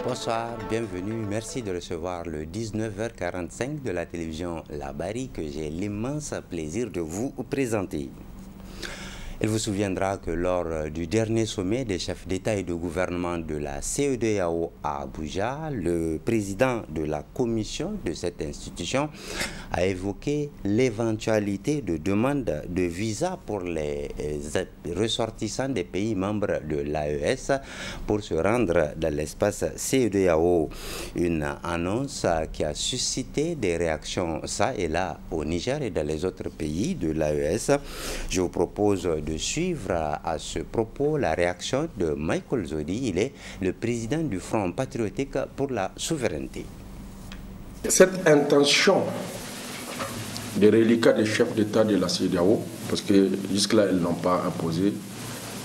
Bonsoir, bienvenue, merci de recevoir le 19h45 de la télévision La Barry que j'ai l'immense plaisir de vous présenter. Il vous souviendra que lors du dernier sommet des chefs d'État et de gouvernement de la CEDEAO à Abuja, le président de la commission de cette institution a évoqué l'éventualité de demande de visa pour les ressortissants des pays membres de l'AES pour se rendre dans l'espace CEDEAO. Une annonce qui a suscité des réactions ça et là au Niger et dans les autres pays de l'AES. Je vous propose de suivre à ce propos la réaction de Michael Zodi. Il est le président du Front patriotique pour la souveraineté. Cette intention des reliquats des chefs d'État de la CEDEAO, parce que jusque-là, ils n'ont pas imposé,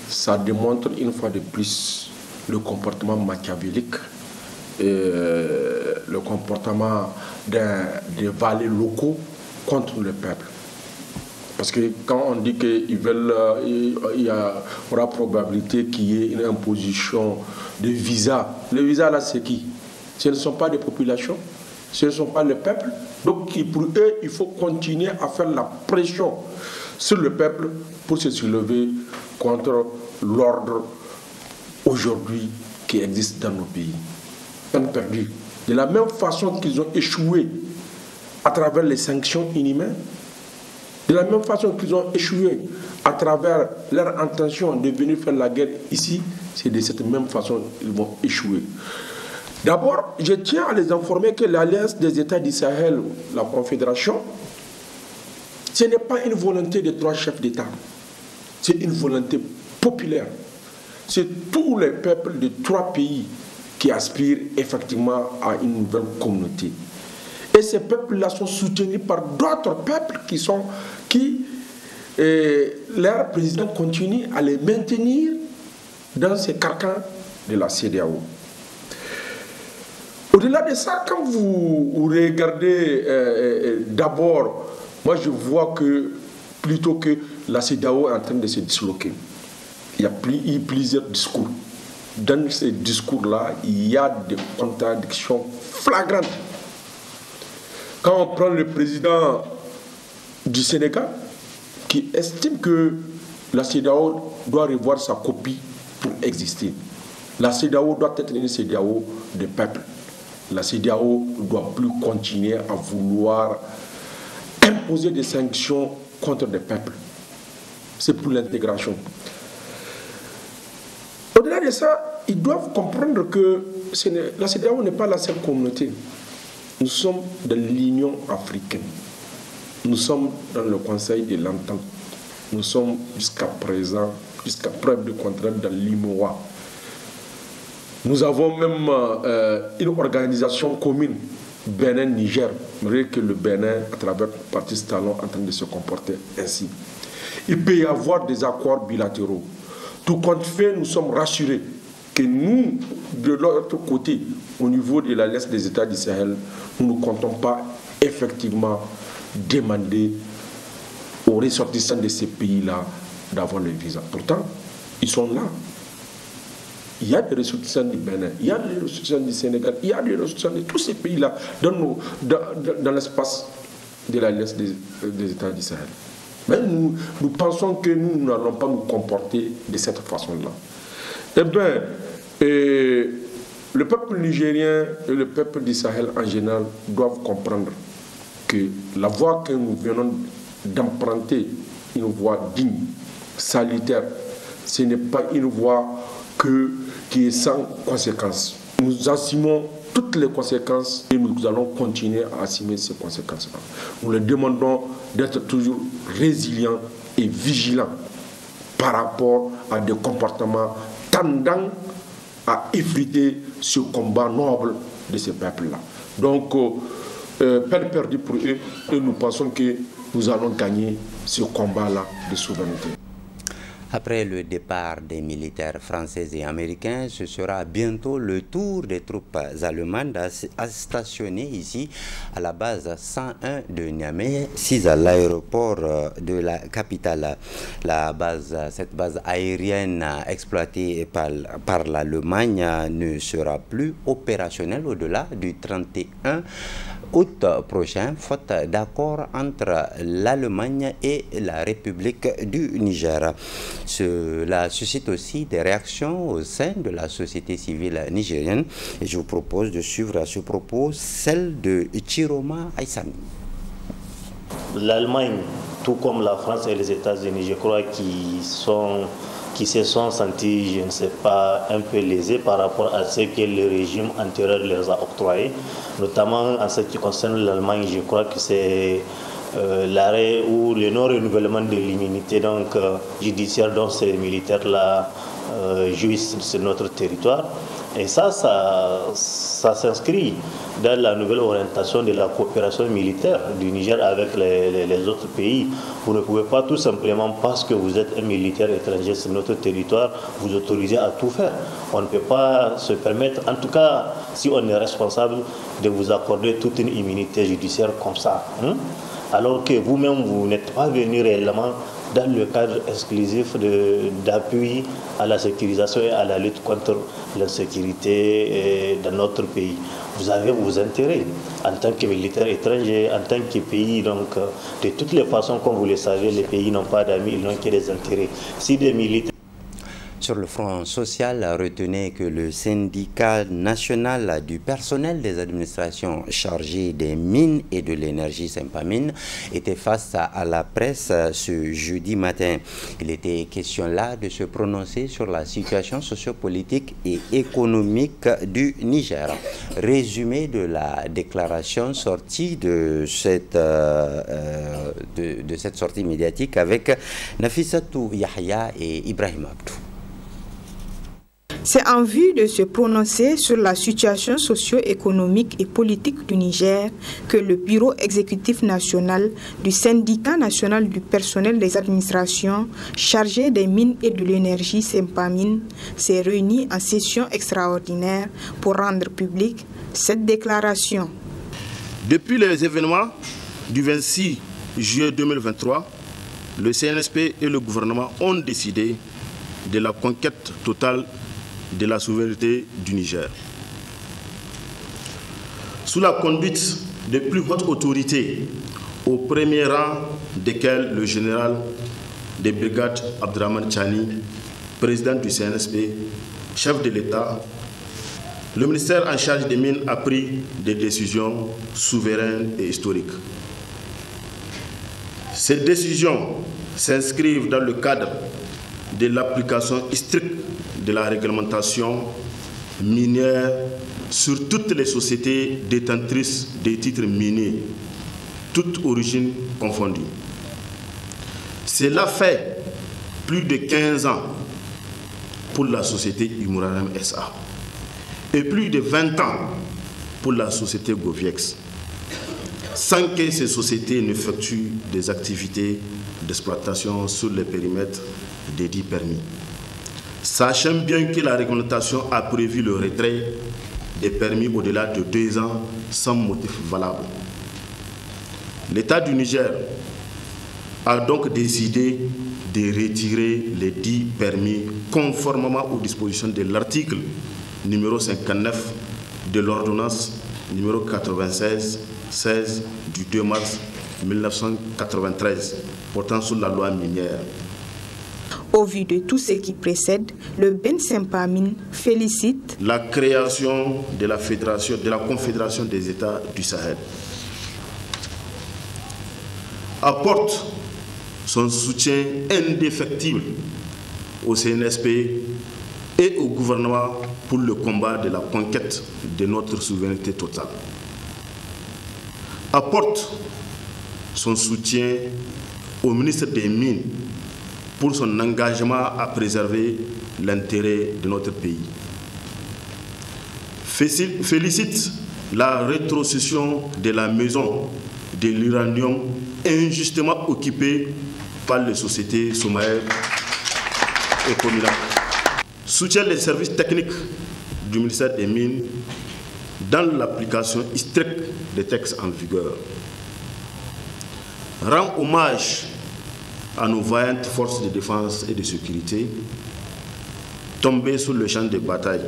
ça démontre une fois de plus le comportement machiavélique et le comportement des valets locaux contre le peuple. Parce que quand on dit qu'ils veulent, il y aura probabilité qu'il y ait une imposition de visa. Le visa là, c'est qui? Ce ne sont pas des populations, ce ne sont pas le peuple. Donc pour eux, il faut continuer à faire la pression sur le peuple pour se soulever contre l'ordre aujourd'hui qui existe dans nos pays. Peine perdue. De la même façon qu'ils ont échoué à travers les sanctions inhumaines, de la même façon qu'ils ont échoué à travers leur intention de venir faire la guerre ici, c'est de cette même façon qu'ils vont échouer. D'abord, je tiens à les informer que l'Alliance des États du Sahel, la Confédération, ce n'est pas une volonté de trois chefs d'État, c'est une volonté populaire. C'est tous les peuples de trois pays qui aspirent effectivement à une nouvelle communauté. Et ces peuples-là sont soutenus par d'autres peuples qui leur président continue à les maintenir dans ces carcans de la CEDEAO. Au-delà de ça, quand vous regardez d'abord, moi je vois que plutôt que la CEDEAO est en train de se disloquer, il y a eu plusieurs discours. Dans ces discours-là, il y a des contradictions flagrantes. Quand on prend le président du Sénégal, qui estime que la CEDEAO doit revoir sa copie pour exister. La CEDEAO doit être une CEDEAO de peuple. La CEDEAO ne doit plus continuer à vouloir imposer des sanctions contre des peuples. C'est pour l'intégration. Au-delà de ça, ils doivent comprendre que la CEDEAO n'est pas la seule communauté. Nous sommes dans l'Union africaine. Nous sommes dans le Conseil de l'Entente. Nous sommes jusqu'à présent, jusqu'à preuve de contraire, dans l'IMOA. Nous avons même une organisation commune, Bénin-Niger, malgré que le Bénin, à travers le parti Stallon, est en train de se comporter ainsi. Il peut y avoir des accords bilatéraux. Tout compte fait, nous sommes rassurés que nous, de l'autre côté, au niveau de l'Alliance des États du Sahel, nous ne comptons pas effectivement demander aux ressortissants de ces pays-là d'avoir le visa. Pourtant, ils sont là. Il y a des ressortissants du Bénin, il y a des ressortissants du Sénégal, il y a des ressortissants de tous ces pays-là dans l'espace de l'Alliance des États du Sahel. Mais nous pensons que nous n'allons pas nous comporter de cette façon-là. Eh bien, le peuple nigérien et le peuple du Sahel en général doivent comprendre que la voie que nous venons d'emprunter, une voie digne, salutaire, ce n'est pas une voie qui est sans conséquences. Nous assumons toutes les conséquences et nous allons continuer à assumer ces conséquences-là. Nous leur demandons d'être toujours résilients et vigilants par rapport à des comportements tendant à effriter ce combat noble de ces peuples-là. Donc, peine perdue pour eux, et nous pensons que nous allons gagner ce combat-là de souveraineté. Après le départ des militaires français et américains, ce sera bientôt le tour des troupes allemandes à stationner ici à la base 101 de Niamey, 6 à l'aéroport de la capitale. Cette base aérienne exploitée par l'Allemagne ne sera plus opérationnelle au-delà du 31 août prochain, faute d'accord entre l'Allemagne et la République du Niger. Cela suscite aussi des réactions au sein de la société civile nigérienne et je vous propose de suivre à ce propos celle de Chiroma Aïssami. L'Allemagne, tout comme la France et les États-Unis, je crois qui se sont sentis, je ne sais pas, un peu lésés par rapport à ce que le régime antérieur leur a octroyé. Notamment en ce qui concerne l'Allemagne, je crois que c'est l'arrêt ou le non-renouvellement de l'immunité judiciaire dont ces militaires-là jouissent sur notre territoire. Et ça s'inscrit dans la nouvelle orientation de la coopération militaire du Niger avec les autres pays. Vous ne pouvez pas tout simplement, parce que vous êtes un militaire étranger sur notre territoire, vous autoriser à tout faire. On ne peut pas se permettre, en tout cas si on est responsable, de vous accorder toute une immunité judiciaire comme ça. Alors que vous-même, vous n'êtes pas venu réellement dans le cadre exclusif d'appui à la sécurisation et à la lutte contre l'insécurité dans notre pays. Vous avez vos intérêts en tant que militaire étranger, en tant que pays. Donc, de toutes les façons, comme vous le savez, les pays n'ont pas d'amis, ils n'ont que des intérêts. Si des militaires... Sur le front social, retenez que le syndicat national du personnel des administrations chargé des mines et de l'énergie Sempamine était face à la presse ce jeudi matin. Il était question là de se prononcer sur la situation sociopolitique et économique du Niger. Résumé de la déclaration sortie de cette sortie médiatique avec Nafissatou Yahya et Ibrahim Abdou. C'est en vue de se prononcer sur la situation socio-économique et politique du Niger que le Bureau exécutif national du syndicat national du personnel des administrations chargé des mines et de l'énergie Sempamine s'est réuni en session extraordinaire pour rendre publique cette déclaration. Depuis les événements du 26 juillet 2023, le CNSP et le gouvernement ont décidé de la conquête totale de la souveraineté du Niger. Sous la conduite des plus hautes autorités, au premier rang desquelles le général des brigades Abdraman Chani, président du CNSP, chef de l'État, le ministère en charge des mines a pris des décisions souveraines et historiques. Ces décisions s'inscrivent dans le cadre de l'application stricte de la réglementation minière sur toutes les sociétés détentrices des titres miniers, toutes origines confondues. Cela fait plus de 15 ans pour la société Imuraram SA et plus de 20 ans pour la société Goviex, sans que ces sociétés n'effectuent des activités d'exploitation sur les périmètres des dits permis. Sachant bien que la réglementation a prévu le retrait des permis au-delà de 2 ans sans motif valable. L'État du Niger a donc décidé de retirer les 10 permis conformément aux dispositions de l'article numéro 59 de l'ordonnance numéro 96-16 du 2 mars 1993 portant sur la loi minière. Au vu de tout ce qui précède, le Ben Sempamine félicite la création de la Confédération des États du Sahel, apporte son soutien indéfectible au CNSP et au gouvernement pour le combat de la conquête de notre souveraineté totale, apporte son soutien au ministre des Mines pour son engagement à préserver l'intérêt de notre pays. Félicite la rétrocession de la maison de l'uranium injustement occupé par les sociétés sommaires et communales. Soutient les services techniques du ministère des Mines dans l'application stricte des textes en vigueur. Rend hommage à nos vaillantes forces de défense et de sécurité tombées sur le champ de bataille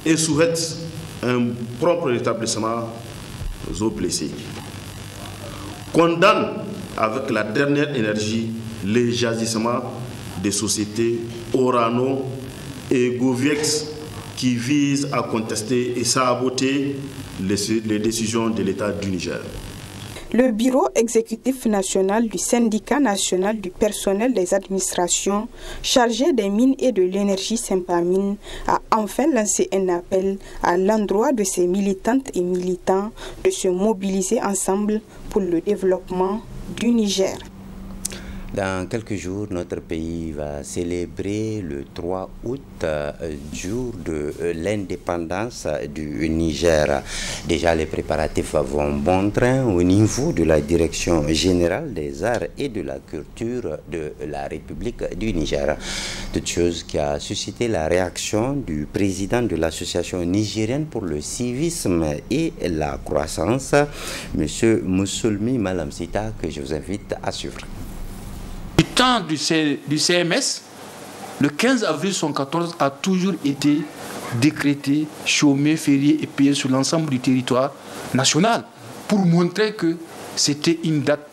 et souhaite un propre rétablissement aux blessés. Condamne avec la dernière énergie les jagissements des sociétés Orano et Goviex qui visent à contester et saboter les décisions de l'État du Niger. Le bureau exécutif national du syndicat national du personnel des administrations chargé des mines et de l'énergie Sympamine a enfin lancé un appel à l'endroit de ses militantes et militants de se mobiliser ensemble pour le développement du Niger. Dans quelques jours, notre pays va célébrer le 3 août, jour de l'indépendance du Niger. Déjà, les préparatifs vont bon train au niveau de la Direction générale des arts et de la culture de la République du Niger. Toute chose qui a suscité la réaction du président de l'Association nigérienne pour le civisme et la croissance, M. Moussoulmi Malamsita, que je vous invite à suivre. Du temps du CMS, le 15 avril 1914 a toujours été décrété, chômé, férié et payé sur l'ensemble du territoire national pour montrer que c'était une date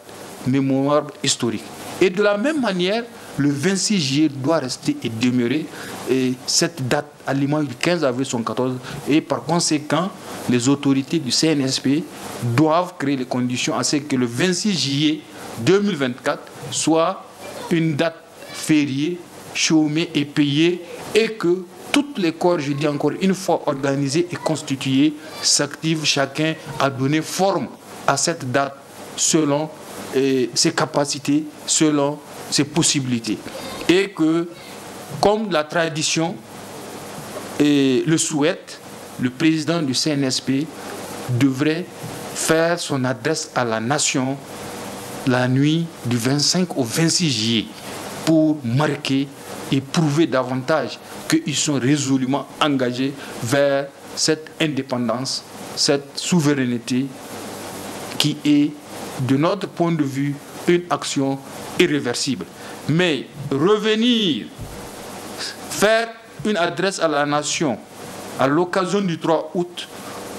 mémorable historique. Et de la même manière, le 26 juillet doit rester et demeurer cette date à l'image du 15 avril 1914 et par conséquent, les autorités du CNSP doivent créer les conditions à ce que le 26 juillet 2024 soit une date fériée, chômée et payée et que toutes les corps, je dis encore une fois, organisés et constitués, s'activent chacun à donner forme à cette date selon ses capacités, selon ses possibilités. Et que, comme la tradition le souhaite, le président du CNSP devrait faire son adresse à la nation la nuit du 25 au 26 juillet pour marquer et prouver davantage qu'ils sont résolument engagés vers cette indépendance, cette souveraineté qui est, de notre point de vue, une action irréversible. Mais revenir, faire une adresse à la nation à l'occasion du 3 août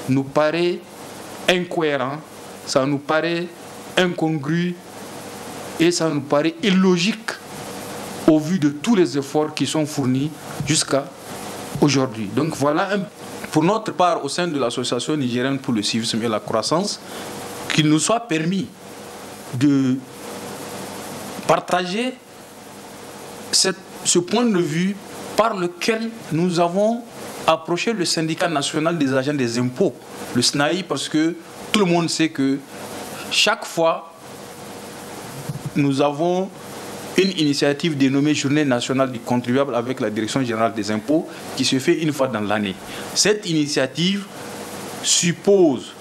nous paraît incohérent, ça nous paraît incongru et ça nous paraît illogique au vu de tous les efforts qui sont fournis jusqu'à aujourd'hui. Donc voilà, pour notre part, au sein de l'Association nigérienne pour le civisme et la croissance, qu'il nous soit permis de partager ce point de vue par lequel nous avons approché le syndicat national des agents des impôts, le SNAI, parce que tout le monde sait que chaque fois, nous avons une initiative dénommée Journée nationale du contribuable avec la Direction générale des impôts qui se fait une fois dans l'année. Cette initiative suppose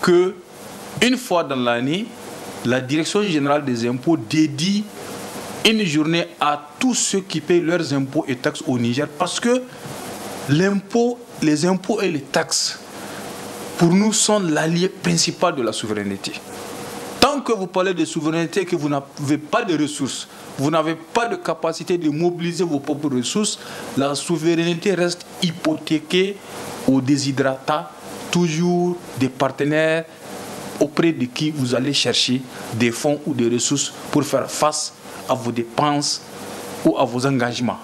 que, une fois dans l'année, la Direction générale des impôts dédie une journée à tous ceux qui payent leurs impôts et taxes au Niger parce que les impôts et les taxes, pour nous, sont l'allié principal de la souveraineté. Tant que vous parlez de souveraineté, que vous n'avez pas de ressources, vous n'avez pas de capacité de mobiliser vos propres ressources, la souveraineté reste hypothéquée aux déshydratats, toujours des partenaires auprès de qui vous allez chercher des fonds ou des ressources pour faire face à vos dépenses ou à vos engagements.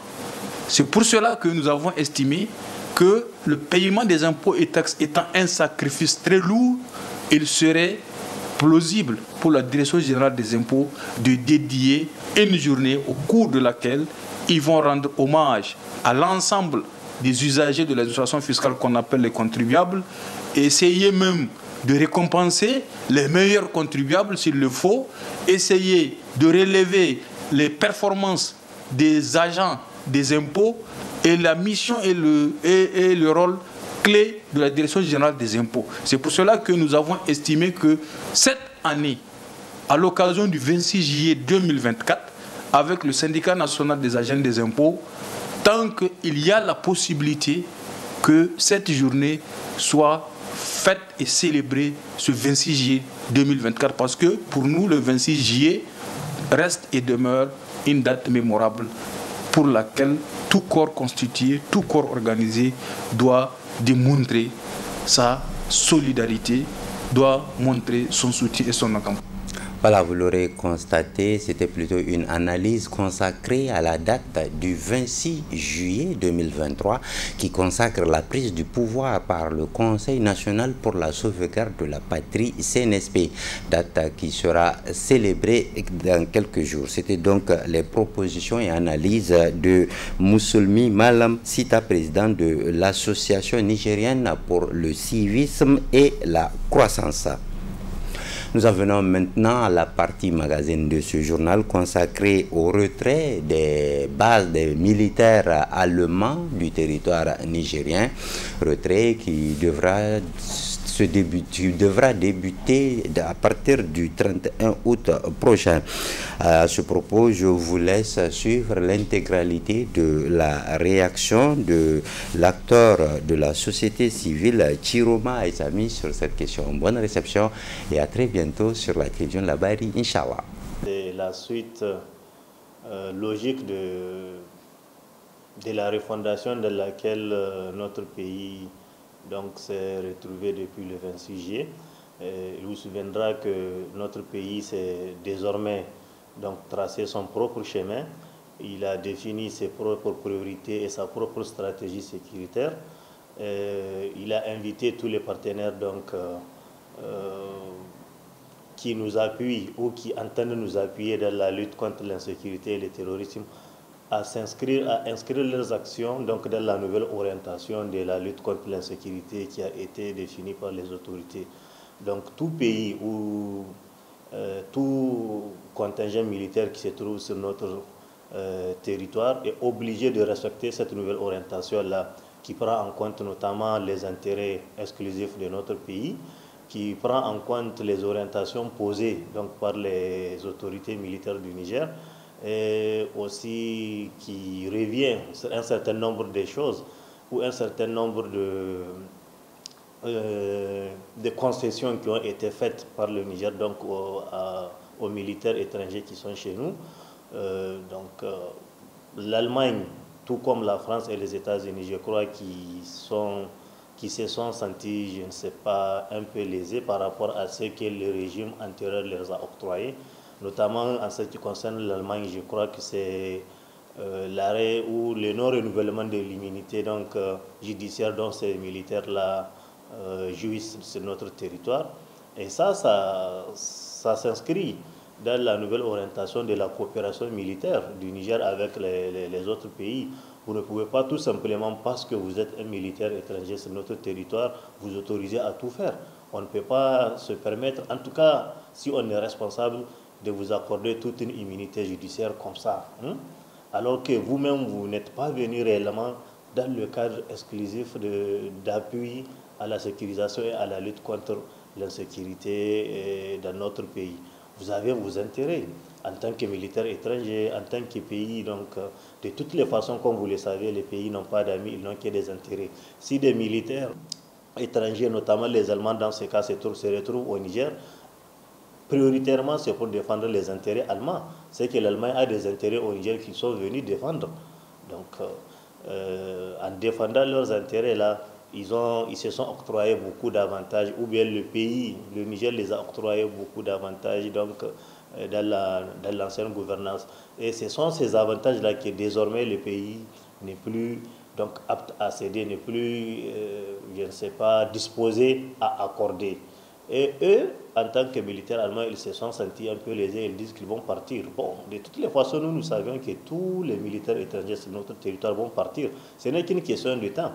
C'est pour cela que nous avons estimé que le paiement des impôts et taxes étant un sacrifice très lourd, il serait plausible pour la Direction générale des impôts de dédier une journée au cours de laquelle ils vont rendre hommage à l'ensemble des usagers de l'administration fiscale qu'on appelle les contribuables et essayer même de récompenser les meilleurs contribuables s'il le faut, essayer de relever les performances des agents des impôts et la mission et le rôle clé de la Direction générale des impôts. C'est pour cela que nous avons estimé que cette année, à l'occasion du 26 juillet 2024, avec le syndicat national des agents des impôts, tant qu'il y a la possibilité que cette journée soit faite et célébrée ce 26 juillet 2024, parce que pour nous, le 26 juillet reste et demeure une date mémorable pour laquelle tout corps constitué, tout corps organisé doit démontrer sa solidarité, doit montrer son soutien et son accompagnement. Voilà, vous l'aurez constaté, c'était plutôt une analyse consacrée à la date du 26 juillet 2023 qui consacre la prise du pouvoir par le Conseil national pour la sauvegarde de la patrie CNSP, date qui sera célébrée dans quelques jours. C'était donc les propositions et analyses de Moussoulmi Malam Sita, président de l'Association nigérienne pour le civisme et la croissance. Nous en venons maintenant à la partie magazine de ce journal consacrée au retrait des bases des militaires allemands du territoire nigérien. Retrait qui devra débuter à partir du 31 août prochain. À ce propos, je vous laisse suivre l'intégralité de la réaction de l'acteur de la société civile, Chiroma Aïsami, sur cette question. Bonne réception et à très bientôt sur la télévision La Bari, Inch'Allah. C'est la suite logique de la refondation de laquelle notre pays s'est retrouvé depuis le 26 juillet. Il vous souviendra que notre pays s'est désormais tracé son propre chemin. Il a défini ses propres priorités et sa propre stratégie sécuritaire. Il a invité tous les partenaires qui nous appuient ou qui entendent nous appuyer dans la lutte contre l'insécurité et le terrorisme à inscrire leurs actions dans la nouvelle orientation de la lutte contre l'insécurité qui a été définie par les autorités. Donc tout pays ou tout contingent militaire qui se trouve sur notre territoire est obligé de respecter cette nouvelle orientation-là, qui prend en compte notamment les intérêts exclusifs de notre pays, qui prend en compte les orientations posées par les autorités militaires du Niger, et aussi qui revient sur un certain nombre de choses ou un certain nombre de concessions qui ont été faites par le Niger aux militaires étrangers qui sont chez nous. L'Allemagne, tout comme la France et les États-Unis, je crois qui se sont sentis, je ne sais pas, un peu lésés par rapport à ce que le régime antérieur leur a octroyé. Notamment en ce qui concerne l'Allemagne, je crois que c'est l'arrêt ou le non-renouvellement de l'immunité judiciaire dont ces militaires-là jouissent sur notre territoire. Et ça s'inscrit dans la nouvelle orientation de la coopération militaire du Niger avec les autres pays. Vous ne pouvez pas tout simplement, parce que vous êtes un militaire étranger sur notre territoire, vous autoriser à tout faire. On ne peut pas se permettre, en tout cas si on est responsable, de vous accorder toute une immunité judiciaire comme ça. Alors que vous-même, vous n'êtes pas venu réellement dans le cadre exclusif d'appui à la sécurisation et à la lutte contre l'insécurité dans notre pays. Vous avez vos intérêts en tant que militaire étranger, en tant que pays. De toutes les façons, comme vous le savez, les pays n'ont pas d'amis, ils n'ont que des intérêts. Si des militaires étrangers, notamment les Allemands dans ce cas, se retrouvent au Niger, prioritairement, c'est pour défendre les intérêts allemands. C'est que l'Allemagne a des intérêts au Niger qu'ils sont venus défendre. En défendant leurs intérêts, là, ils se sont octroyés beaucoup d'avantages, ou bien le Niger les a octroyés beaucoup d'avantages dans l'ancienne gouvernance. Et ce sont ces avantages-là que désormais le pays n'est plus apte à céder, n'est plus, je ne sais pas, disposé à accorder. Et eux, en tant que militaires allemands, ils se sont sentis un peu lésés, ils disent qu'ils vont partir. Bon, de toutes les façons, nous savions que tous les militaires étrangers sur notre territoire vont partir. Ce n'est qu'une question de temps.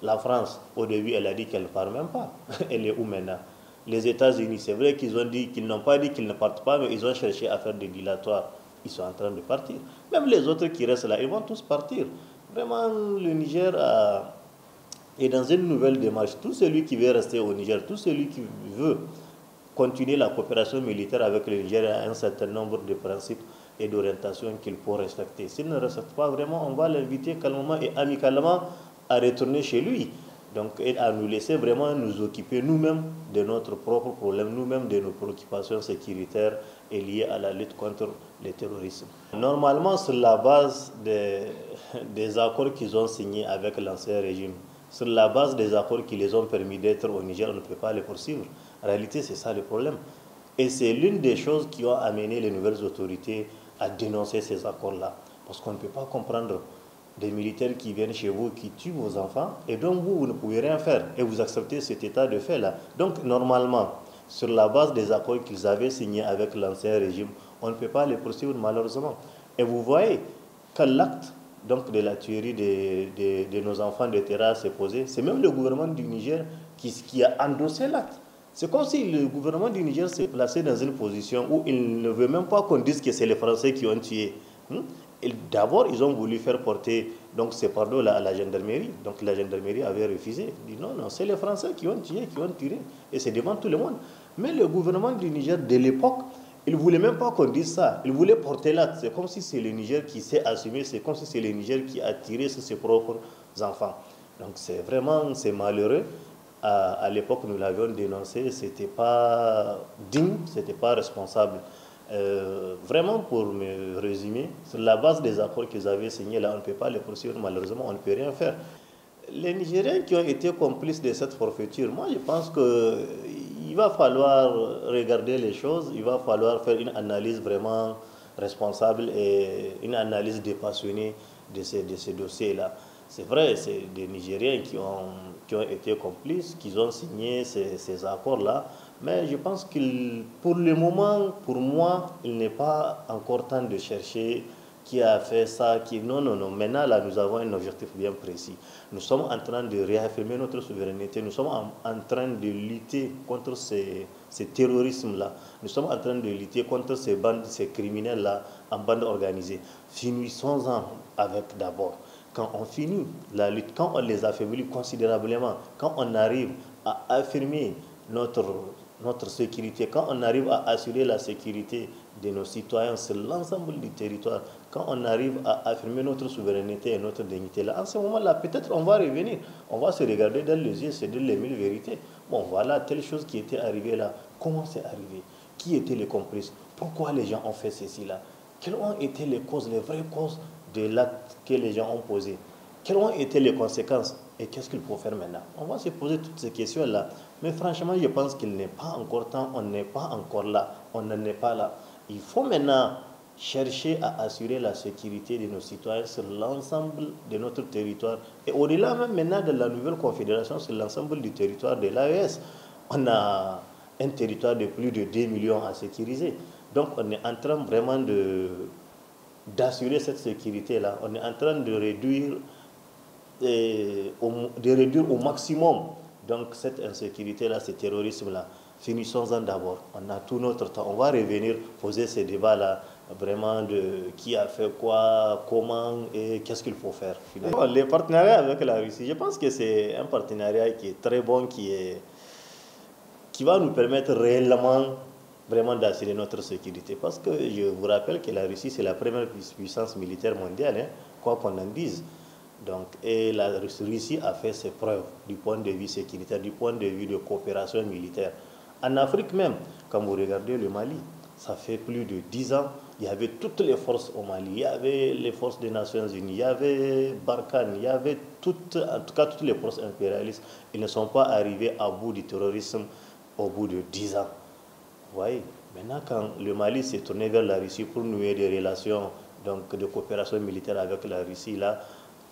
La France, au début, elle a dit qu'elle ne part même pas. Elle est où maintenant? Les États-Unis, c'est vrai qu'ils ont dit qu'ils n'ont pas dit qu'ils ne partent pas, mais ils ont cherché à faire des dilatoires. Ils sont en train de partir. Même les autres qui restent là, ils vont tous partir. Vraiment, le Niger Et dans une nouvelle démarche, tout celui qui veut rester au Niger, tout celui qui veut continuer la coopération militaire avec le Niger a un certain nombre de principes et d'orientations qu'il faut respecter. S'il ne respecte pas vraiment, on va l'inviter calmement et amicalement à retourner chez lui. Donc, et à nous laisser vraiment nous occuper nous-mêmes de notre propre problème, nous-mêmes de nos préoccupations sécuritaires et liées à la lutte contre le terrorisme. Normalement, sur la base des accords qu'ils ont signés avec l'ancien régime, sur la base des accords qui les ont permis d'être au Niger, on ne peut pas les poursuivre. En réalité, c'est ça le problème. Et c'est l'une des choses qui ont amené les nouvelles autorités à dénoncer ces accords-là. Parce qu'on ne peut pas comprendre des militaires qui viennent chez vous, qui tuent vos enfants, et donc vous ne pouvez rien faire, et vous acceptez cet état de fait-là. Donc normalement, sur la base des accords qu'ils avaient signés avec l'ancien régime, on ne peut pas les poursuivre malheureusement. Et vous voyez que l'acte donc, de la tuerie de nos enfants de terrasse s'est posé, c'est même le gouvernement du Niger qui a endossé l'acte. C'est comme si le gouvernement du Niger s'est placé dans une position où il ne veut même pas qu'on dise que c'est les Français qui ont tué. D'abord, ils ont voulu faire porter donc, ces fardeaux-là à la gendarmerie. Donc la gendarmerie avait refusé. Il dit non, non, c'est les Français qui ont tué, qui ont tiré. Et c'est devant tout le monde. Mais le gouvernement du Niger de l'époque, il ne voulait même pas qu'on dise ça. Il voulait porter l'acte. C'est comme si c'est le Niger qui s'est assumé. C'est comme si c'est le Niger qui a tiré sur ses propres enfants. Donc c'est vraiment, c'est malheureux. À l'époque, nous l'avions dénoncé. C'était pas digne, c'était pas responsable. Vraiment, pour me résumer, sur la base des accords qu'ils avaient signés, là, on ne peut pas les poursuivre, malheureusement, on ne peut rien faire. Les Nigériens qui ont été complices de cette forfaiture, moi, je pense qu'il va falloir regarder les choses, il va falloir faire une analyse vraiment responsable et une analyse dépassionnée de ces dossiers-là. C'est vrai, c'est des Nigériens qui ont été complices, qui ont signé ces accords-là. Mais je pense qu'il, pour le moment, pour moi, il n'est pas encore temps de chercher qui a fait ça, qui... Non, non, non. Maintenant, là, nous avons un objectif bien précis. Nous sommes en train de réaffirmer notre souveraineté. Nous sommes en train de lutter contre ces terrorismes-là. Nous sommes en train de lutter contre ces bandes, ces criminels-là en bande organisée. Finissons-en avec d'abord. Quand on finit la lutte, quand on les affaiblit considérablement, quand on arrive à affirmer notre sécurité, quand on arrive à assurer la sécurité de nos citoyens sur l'ensemble du territoire, quand on arrive à affirmer notre souveraineté et notre dignité, là, en ce moment-là, peut-être on va revenir, on va se regarder dans les yeux, se dire les mille vérités. Bon, voilà, telle chose qui était arrivée là, comment c'est arrivé? Qui étaient les complices? Pourquoi les gens ont fait ceci là? Quelles ont été les causes, les vraies causes de l'acte que les gens ont posé? Quelles ont été les conséquences? Et qu'est-ce qu'il faut faire maintenant? On va se poser toutes ces questions-là. Mais franchement, je pense qu'il n'est pas encore temps, on n'est pas encore là, on n'en est pas là. Il faut maintenant chercher à assurer la sécurité de nos citoyens sur l'ensemble de notre territoire. Et au-delà même maintenant de la nouvelle confédération sur l'ensemble du territoire de l'AES, on a un territoire de plus de 2 millions à sécuriser. Donc on est en train vraiment d'assurer cette sécurité-là. On est en train de réduire au maximum donc cette insécurité-là, ce terrorisme-là. Finissons-en d'abord. On a tout notre temps. On va revenir poser ces débats-là, vraiment de qui a fait quoi, comment et qu'est-ce qu'il faut faire. Bon, les partenariats avec la Russie, je pense que c'est un partenariat qui est très bon, qui va nous permettre réellement vraiment d'assurer notre sécurité. Parce que je vous rappelle que la Russie, c'est la première puissance militaire mondiale, hein, quoi qu'on en dise. Donc, et la Russie a fait ses preuves du point de vue sécuritaire, du point de vue de coopération militaire. En Afrique même, quand vous regardez le Mali, ça fait plus de 10 ans, il y avait toutes les forces au Mali. Il y avait les forces des Nations Unies, il y avait Barkhane, il y avait en tout cas toutes les forces impérialistes. Ils ne sont pas arrivés à bout du terrorisme au bout de 10 ans. Vous voyez, maintenant quand le Mali s'est tourné vers la Russie pour nouer des relations donc, de coopération militaire avec la Russie, là,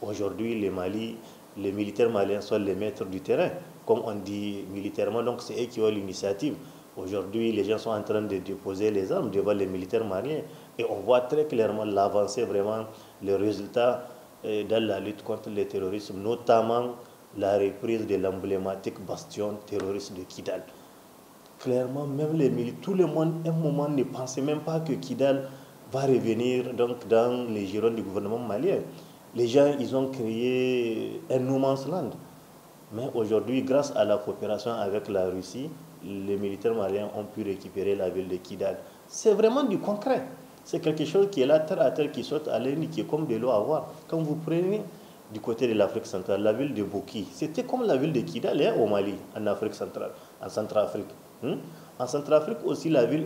aujourd'hui, les militaires maliens sont les maîtres du terrain, comme on dit militairement, donc c'est eux qui ont l'initiative. Aujourd'hui, les gens sont en train de déposer les armes devant les militaires maliens et on voit très clairement l'avancée, vraiment, les résultats dans la lutte contre le terrorisme, notamment la reprise de l'emblématique bastion terroriste de Kidal. Clairement, même les militaires, tout le monde, à un moment, ne pensait même pas que Kidal va revenir donc, dans les girons du gouvernement malien. Les gens, ils ont créé un no man's land. Mais aujourd'hui, grâce à la coopération avec la Russie, les militaires maliens ont pu récupérer la ville de Kidal. C'est vraiment du concret. C'est quelque chose qui est là, terre à terre, qui saute à l'air, qui est comme de l'eau à voir. Quand vous prenez du côté de l'Afrique centrale, la ville de Boki, c'était comme la ville de Kidal au Mali, en Afrique centrale, en Centrafrique. En Centrafrique aussi, la ville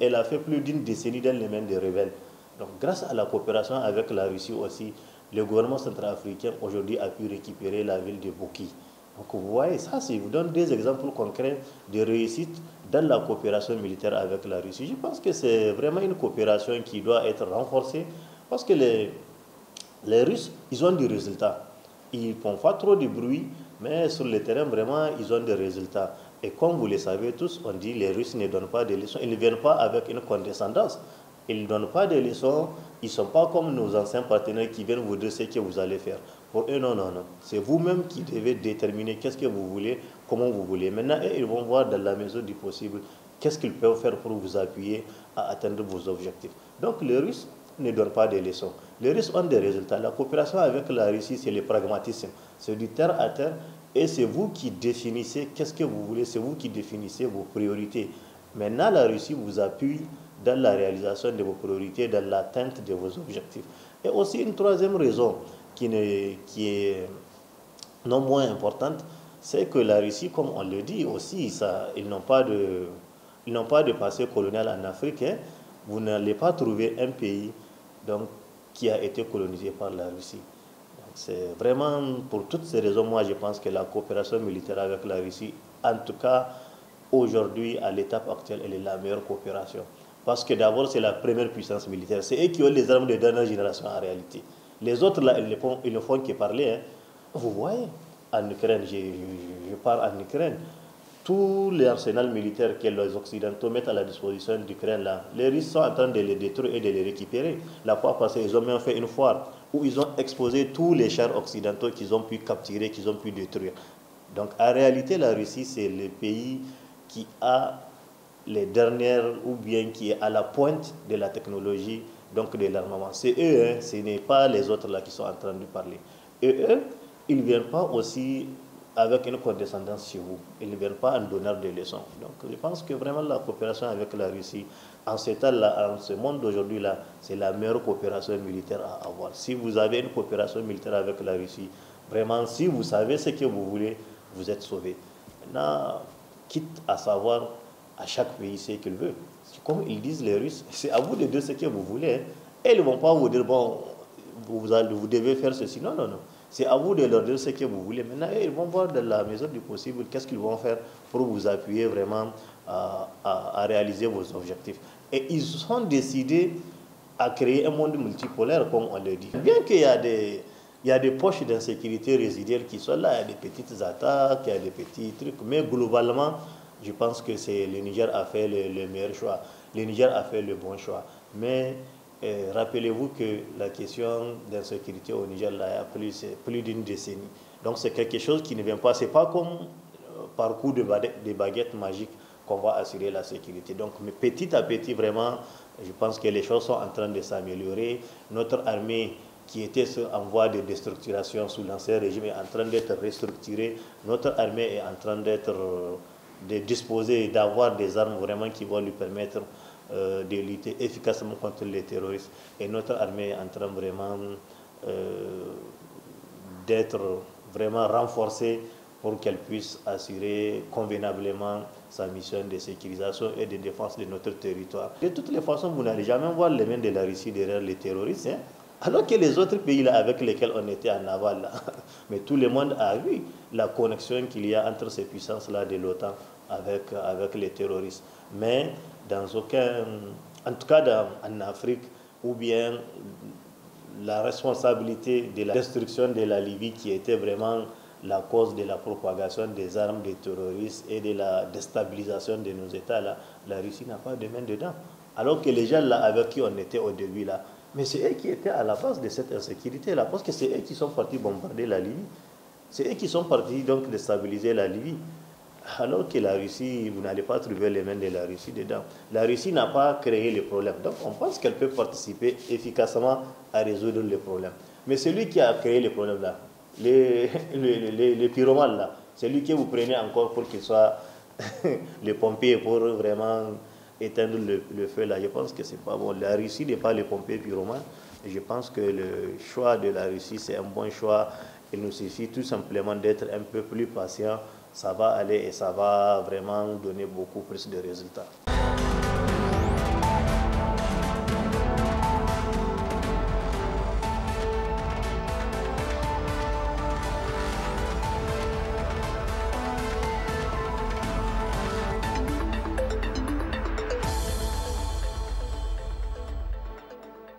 elle a fait plus d'une décennie dans les mains des rebelles. Donc, grâce à la coopération avec la Russie aussi, le gouvernement centrafricain aujourd'hui a pu récupérer la ville de Boki. Donc, vous voyez, ça, je vous donne des exemples concrets de réussite dans la coopération militaire avec la Russie. Je pense que c'est vraiment une coopération qui doit être renforcée parce que les Russes, ils ont des résultats. Ils ne font pas trop de bruit, mais sur le terrain, vraiment, ils ont des résultats. Et comme vous le savez tous, on dit que les Russes ne donnent pas des leçons. Ils ne viennent pas avec une condescendance. Ils ne donnent pas des leçons. Ils ne sont pas comme nos anciens partenaires qui viennent vous dire ce que vous allez faire. Pour eux, non, non, non. C'est vous-même qui devez déterminer qu'est-ce que vous voulez, comment vous voulez. Maintenant, ils vont voir dans la mesure du possible qu'est-ce qu'ils peuvent faire pour vous appuyer à atteindre vos objectifs. Donc, les Russes ne donnent pas des leçons. Les Russes ont des résultats. La coopération avec la Russie, c'est le pragmatisme. C'est du terre à terre. Et c'est vous qui définissez qu'est-ce que vous voulez, c'est vous qui définissez vos priorités. Maintenant, la Russie vous appuie dans la réalisation de vos priorités, dans l'atteinte de vos objectifs. Et aussi une troisième raison qui est non moins importante, c'est que la Russie, comme on le dit aussi, ils n'ont pas de passé colonial en Afrique. Hein. Vous n'allez pas trouver un pays donc, qui a été colonisé par la Russie. C'est vraiment, pour toutes ces raisons, moi je pense que la coopération militaire avec la Russie, en tout cas aujourd'hui, à l'étape actuelle, elle est la meilleure coopération. Parce que d'abord, c'est la première puissance militaire. C'est eux qui ont les armes de dernière génération en réalité. Les autres, là, ils ne font que parler. Hein. Vous voyez, en Ukraine, je pars en Ukraine, tout l'arsenal militaire que les Occidentaux mettent à la disposition d'Ukraine, là, les Russes sont en train de les détruire et de les récupérer. La fois passée, ils ont même fait une foire où ils ont exposé tous les chars occidentaux qu'ils ont pu capturer, qu'ils ont pu détruire. Donc en réalité, la Russie, c'est le pays qui a les dernières, ou bien qui est à la pointe de la technologie, donc de l'armement. C'est eux, hein, ce n'est pas les autres là qui sont en train de parler. Et eux, ils ne viennent pas aussi avec une condescendance chez vous. Ils ne viennent pas en donneur de leçons. Donc je pense que vraiment la coopération avec la Russie, en ce temps-là, en ce monde d'aujourd'hui-là, c'est la meilleure coopération militaire à avoir. Si vous avez une coopération militaire avec la Russie, vraiment, si vous savez ce que vous voulez, vous êtes sauvé. Maintenant, quitte à savoir à chaque pays ce qu'il veut. Comme ils disent les Russes, c'est à vous de dire ce que vous voulez. Hein. Et ils ne vont pas vous dire, bon, vous devez faire ceci. Non, non, non. C'est à vous de leur dire ce que vous voulez. Maintenant, ils vont voir dans la mesure du possible qu'est-ce qu'ils vont faire pour vous appuyer vraiment à réaliser vos objectifs. Et ils ont décidé à créer un monde multipolaire, comme on le dit. Bien qu'il y a des poches d'insécurité résiduelles qui sont là, il y a des petites attaques, il y a des petits trucs, mais globalement, je pense que le Niger a fait le meilleur choix. Le Niger a fait le bon choix. Mais rappelez-vous que la question d'insécurité au Niger, là, il y a plus d'une décennie. Donc c'est quelque chose qui ne vient pas. Ce n'est pas comme par coup de baguette magique qu'on va assurer la sécurité. Donc mais petit à petit, vraiment, je pense que les choses sont en train de s'améliorer. Notre armée, qui était en voie de déstructuration sous l'ancien régime, est en train d'être restructurée. Notre armée est en train de disposer, d'avoir des armes vraiment qui vont lui permettre de lutter efficacement contre les terroristes. Et notre armée est en train vraiment d'être vraiment renforcée pour qu'elle puisse assurer convenablement sa mission de sécurisation et de défense de notre territoire. De toutes les façons, vous n'allez jamais voir les mains de la Russie derrière les terroristes, hein? Alors que les autres pays là, avec lesquels on était en aval, là, mais tout le monde a vu la connexion qu'il y a entre ces puissances-là de l'OTAN avec les terroristes. Mais dans aucun, en tout cas en Afrique, ou bien la responsabilité de la destruction de la Libye qui était vraiment la cause de la propagation des armes des terroristes et de la déstabilisation de nos États, là, la Russie n'a pas de main dedans. Alors que les gens là avec qui on était au début, là, mais c'est eux qui étaient à la base de cette insécurité-là, parce que c'est eux qui sont partis bombarder la Libye. C'est eux qui sont partis donc déstabiliser la Libye. Alors que la Russie, vous n'allez pas trouver les mains de la Russie dedans. La Russie n'a pas créé les problèmes. Donc on pense qu'elle peut participer efficacement à résoudre les problèmes. Mais celui qui a créé les problèmes là, le pyromane là, c'est lui que vous prenez encore pour qu'il soit le pompier pour vraiment éteindre le feu là. Je pense que c'est pas bon. La Russie n'est pas le pompier pyromane. Et je pense que le choix de la Russie, c'est un bon choix. Il nous suffit tout simplement d'être un peu plus patient. Ça va aller et ça va vraiment donner beaucoup plus de résultats.